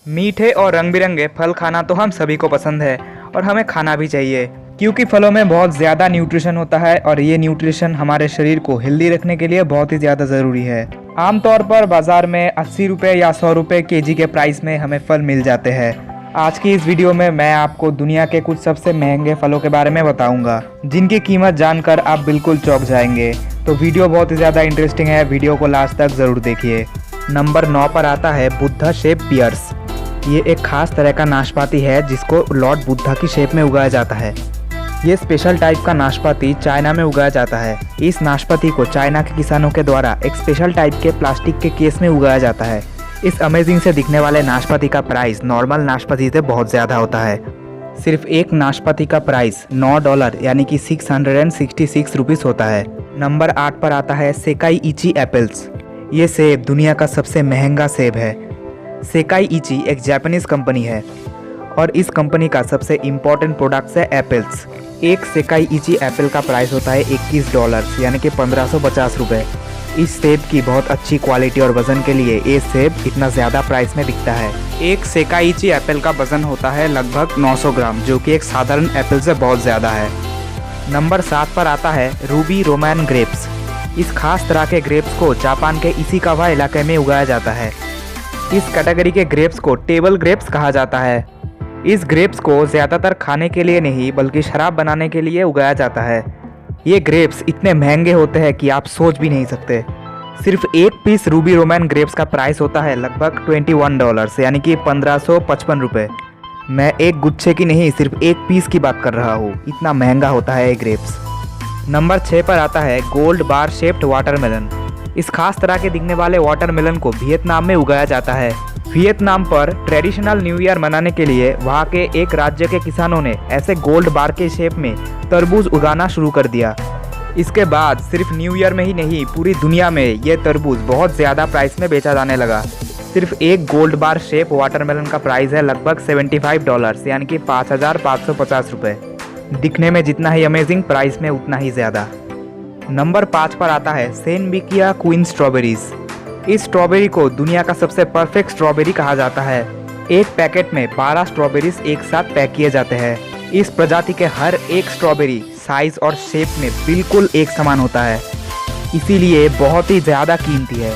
मीठे और रंग बिरंगे फल खाना तो हम सभी को पसंद है और हमें खाना भी चाहिए, क्योंकि फलों में बहुत ज़्यादा न्यूट्रिशन होता है और ये न्यूट्रिशन हमारे शरीर को हेल्दी रखने के लिए बहुत ही ज़्यादा ज़रूरी है। आमतौर पर बाज़ार में 80 रुपये या 100 रुपये केजी के प्राइस में हमें फल मिल जाते हैं। आज की इस वीडियो में मैं आपको दुनिया के कुछ सबसे महंगे फलों के बारे में बताऊंगा, जिनकी कीमत जानकर आप बिल्कुल चौंक जाएंगे। तो वीडियो बहुत ही ज़्यादा इंटरेस्टिंग है, वीडियो को लास्ट तक ज़रूर देखिए। नंबर 9 पर आता है बुद्धा शेप पियर्स। ये एक खास तरह का नाशपाती है जिसको लॉर्ड बुद्धा की शेप में उगाया जाता है। ये स्पेशल टाइप का नाशपाती चाइना में उगाया जाता है। इस नाशपाती को चाइना के किसानों के द्वारा एक स्पेशल टाइप के प्लास्टिक के केस में उगाया जाता है। इस अमेजिंग से दिखने वाले नाशपाती का प्राइस नॉर्मल नाशपाती से बहुत ज़्यादा होता है। सिर्फ एक नाशपाती का प्राइस $9 यानी कि 666 रुपीज़ होता है। नंबर 8 पर आता है सेकाई इची एप्पल्स। ये सेब दुनिया का सबसे महंगा सेब है। सेकाई इची एक जापानीज कंपनी है और इस कंपनी का सबसे इम्पोर्टेंट प्रोडक्ट्स है एप्पल्स। एक सेकाई इची एप्पल का प्राइस होता है $21 यानी कि 1550 रुपये। इस सेब की बहुत अच्छी क्वालिटी और वज़न के लिए ये सेब इतना ज़्यादा प्राइस में बिकता है। एक सेकाई इची एप्पल का वज़न होता है लगभग 900 ग्राम, जो कि एक साधारण एप्पल से बहुत ज़्यादा है। नंबर 7 पर आता है रूबी रोमैन ग्रेप्स। इस खास तरह के ग्रेप्स को जापान के इशिकावा इलाके में उगाया जाता है। इस कैटेगरी के ग्रेप्स को टेबल ग्रेप्स कहा जाता है। इस ग्रेप्स को ज़्यादातर खाने के लिए नहीं बल्कि शराब बनाने के लिए उगाया जाता है। ये ग्रेप्स इतने महंगे होते हैं कि आप सोच भी नहीं सकते। सिर्फ एक पीस रूबी रोमैन ग्रेप्स का प्राइस होता है लगभग $21 यानी कि 1555 रुपये। मैं एक गुच्छे की नहीं, सिर्फ एक पीस की बात कर रहा हूँ, इतना महंगा होता है ये ग्रेप्स। नंबर 6 पर आता है गोल्ड बार शेप्ड वाटरमेलन। इस खास तरह के दिखने वाले वाटरमेलन को वियतनाम में उगाया जाता है। वियतनाम पर ट्रेडिशनल न्यू ईयर मनाने के लिए वहाँ के एक राज्य के किसानों ने ऐसे गोल्ड बार के शेप में तरबूज उगाना शुरू कर दिया। इसके बाद सिर्फ न्यू ईयर में ही नहीं, पूरी दुनिया में ये तरबूज बहुत ज़्यादा प्राइस में बेचा जाने लगा। सिर्फ एक गोल्ड बार शेप वाटरमेलन का प्राइस है लगभग $75 यानी कि 5550 रुपये। दिखने में जितना ही अमेजिंग, प्राइस में उतना ही ज़्यादा। नंबर 5 पर आता है सेनबिकिया क्वीन स्ट्रॉबेरीज। इस स्ट्रॉबेरी को दुनिया का सबसे परफेक्ट स्ट्रॉबेरी कहा जाता है। एक पैकेट में 12 स्ट्रॉबेरीज एक साथ पैक किए जाते हैं। इस प्रजाति के हर एक स्ट्रॉबेरी साइज और शेप में बिल्कुल एक समान होता है, इसीलिए बहुत ही ज़्यादा कीमती है।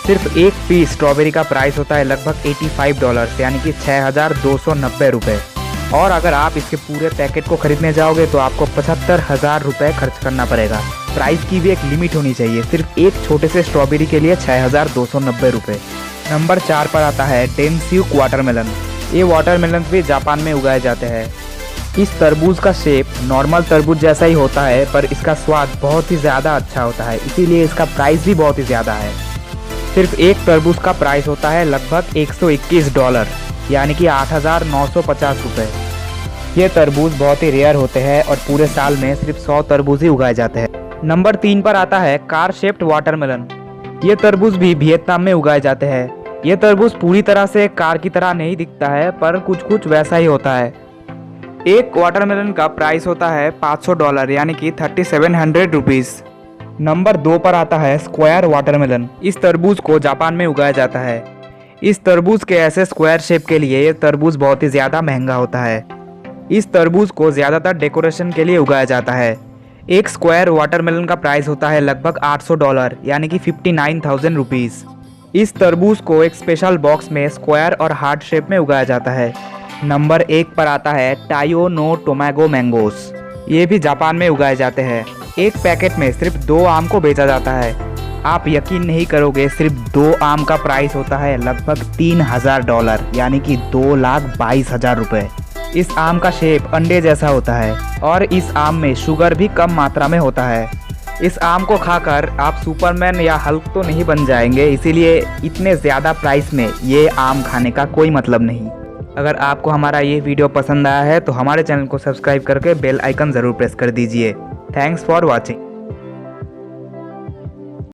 सिर्फ एक पीस स्ट्रॉबेरी का प्राइस होता है लगभग $85 यानी कि 6290 रुपये। और अगर आप इसके पूरे पैकेट को खरीदने जाओगे तो आपको 75,000 रुपये खर्च करना पड़ेगा। प्राइस की भी एक लिमिट होनी चाहिए, सिर्फ एक छोटे से स्ट्रॉबेरी के लिए 6290 रुपये। नंबर 4 पर आता है डेनस्यूक वाटरमेलन। ये वाटरमेलन भी जापान में उगाए जाते हैं। इस तरबूज का शेप नॉर्मल तरबूज जैसा ही होता है, पर इसका स्वाद बहुत ही ज़्यादा अच्छा होता है, इसीलिए इसका प्राइस भी बहुत ही ज़्यादा है। सिर्फ एक तरबूज का प्राइस होता है लगभग $121 यानी कि 8950 रुपये। ये तरबूज बहुत ही रेयर होते हैं और पूरे साल में सिर्फ 100 तरबूज ही उगाए जाते हैं। नंबर 3 पर आता है कार शेप्ड वाटरमेलन। ये तरबूज भी वियतनाम में उगाए जाते हैं। ये तरबूज पूरी तरह से कार की तरह नहीं दिखता है, पर कुछ कुछ वैसा ही होता है। एक वाटरमेलन का प्राइस होता है $500 यानी कि 3700 रुपीज़। नंबर 2 पर आता है स्क्वायर वाटरमेलन। इस तरबूज को जापान में उगाया जाता है। इस तरबूज के ऐसे स्क्वायर शेप के लिए ये तरबूज बहुत ही ज़्यादा महंगा होता है। इस तरबूज को ज़्यादातर डेकोरेशन के लिए उगाया जाता है। एक स्क्वायर वाटरमेलन का प्राइस होता है लगभग $800 यानी कि 59,000 रुपीज़। इस तरबूज को एक स्पेशल बॉक्स में स्क्वायर और हार्ट शेप में उगाया जाता है। नंबर 1 पर आता है टायो नो टोमैगो मैंगोस। ये भी जापान में उगाए जाते हैं। एक पैकेट में सिर्फ 2 आम को बेचा जाता है। आप यकीन नहीं करोगे, सिर्फ 2 आम का प्राइस होता है लगभग $3000 यानी कि 2,22,000 रुपये। इस आम का शेप अंडे जैसा होता है और इस आम में शुगर भी कम मात्रा में होता है। इस आम को खाकर आप सुपरमैन या हल्क तो नहीं बन जाएंगे, इसीलिए इतने ज़्यादा प्राइस में ये आम खाने का कोई मतलब नहीं। अगर आपको हमारा ये वीडियो पसंद आया है तो हमारे चैनल को सब्सक्राइब करके बेल आइकन ज़रूर प्रेस कर दीजिए। Thanks for watching.